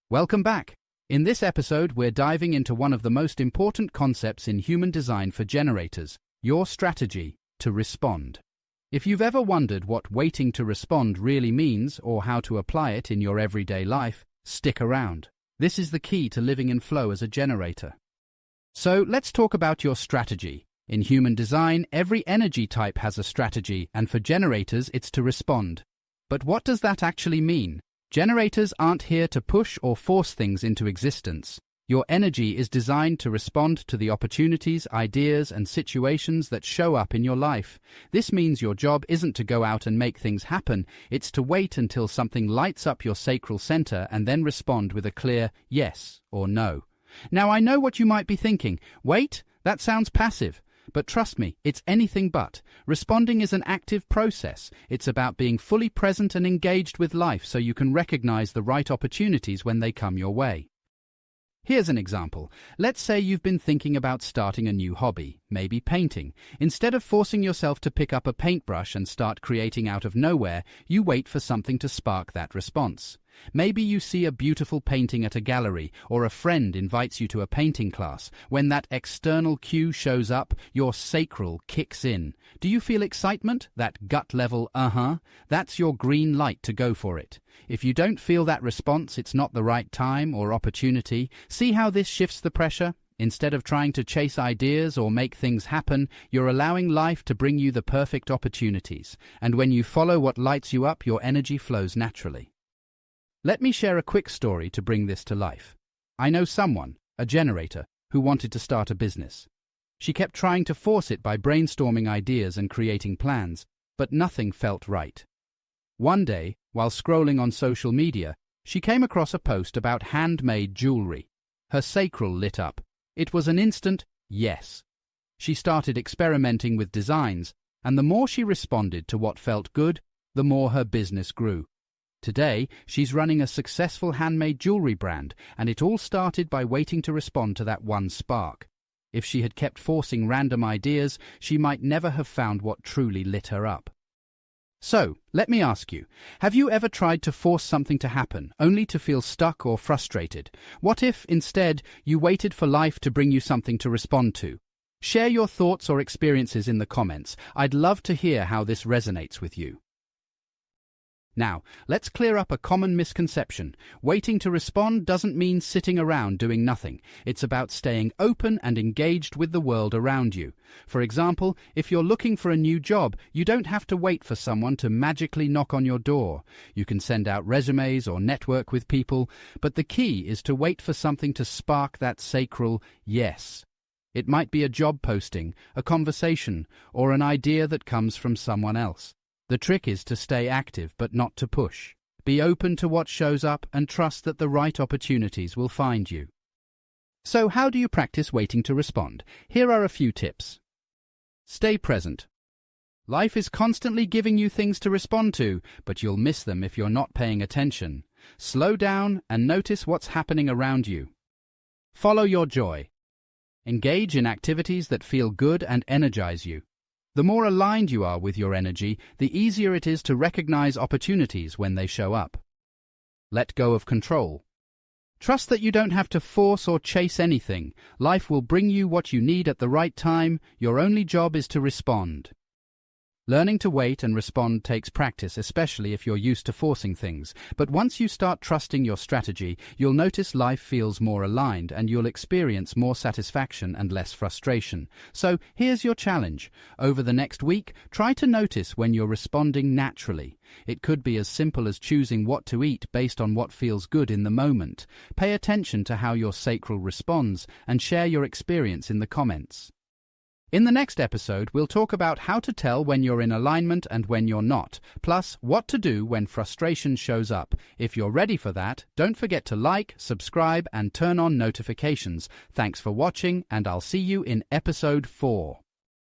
Welcome back. In this episode, we're diving into one of the most important concepts in human design for generators, your strategy to respond. If you've ever wondered what waiting to respond really means or how to apply it in your everyday life, stick around. This is the key to living in flow as a generator. So let's talk about your strategy. In human design, every energy type has a strategy, and for generators, it's to respond. But what does that actually mean? Generators aren't here to push or force things into existence. Your energy is designed to respond to the opportunities, ideas, and situations that show up in your life. This means your job isn't to go out and make things happen, it's to wait until something lights up your sacral center and then respond with a clear yes or no. Now, I know what you might be thinking. Wait, that sounds passive. But trust me, it's anything but. Responding is an active process. It's about being fully present and engaged with life so you can recognize the right opportunities when they come your way. Here's an example. Let's say you've been thinking about starting a new hobby, maybe painting. Instead of forcing yourself to pick up a paintbrush and start creating out of nowhere, you wait for something to spark that response. Maybe you see a beautiful painting at a gallery, or a friend invites you to a painting class. When that external cue shows up, your sacral kicks in. Do you feel excitement? That gut level, That's your green light to go for it. If you don't feel that response, it's not the right time or opportunity. See how this shifts the pressure? Instead of trying to chase ideas or make things happen, you're allowing life to bring you the perfect opportunities. And when you follow what lights you up, your energy flows naturally. Let me share a quick story to bring this to life. I know someone, a generator, who wanted to start a business. She kept trying to force it by brainstorming ideas and creating plans, but nothing felt right. One day, while scrolling on social media, she came across a post about handmade jewelry. Her sacral lit up. It was an instant yes. She started experimenting with designs, and the more she responded to what felt good, the more her business grew. Today, she's running a successful handmade jewelry brand, and it all started by waiting to respond to that one spark. If she had kept forcing random ideas, she might never have found what truly lit her up. So, let me ask you, have you ever tried to force something to happen, only to feel stuck or frustrated? What if, instead, you waited for life to bring you something to respond to? Share your thoughts or experiences in the comments. I'd love to hear how this resonates with you. Now, let's clear up a common misconception. Waiting to respond doesn't mean sitting around doing nothing. It's about staying open and engaged with the world around you. For example, if you're looking for a new job, you don't have to wait for someone to magically knock on your door. You can send out resumes or network with people, but the key is to wait for something to spark that sacral yes. It might be a job posting, a conversation, or an idea that comes from someone else. The trick is to stay active but not to push. Be open to what shows up and trust that the right opportunities will find you. So how do you practice waiting to respond? Here are a few tips. Stay present. Life is constantly giving you things to respond to, but you'll miss them if you're not paying attention. Slow down and notice what's happening around you. Follow your joy. Engage in activities that feel good and energize you. The more aligned you are with your energy, the easier it is to recognize opportunities when they show up. Let go of control. Trust that you don't have to force or chase anything. Life will bring you what you need at the right time. Your only job is to respond. Learning to wait and respond takes practice, especially if you're used to forcing things. But once you start trusting your strategy, you'll notice life feels more aligned and you'll experience more satisfaction and less frustration. So here's your challenge. Over the next week, try to notice when you're responding naturally. It could be as simple as choosing what to eat based on what feels good in the moment. Pay attention to how your sacral responds and share your experience in the comments. In the next episode, we'll talk about how to tell when you're in alignment and when you're not, plus what to do when frustration shows up. If you're ready for that, don't forget to like, subscribe, and turn on notifications. Thanks for watching, and I'll see you in episode 4.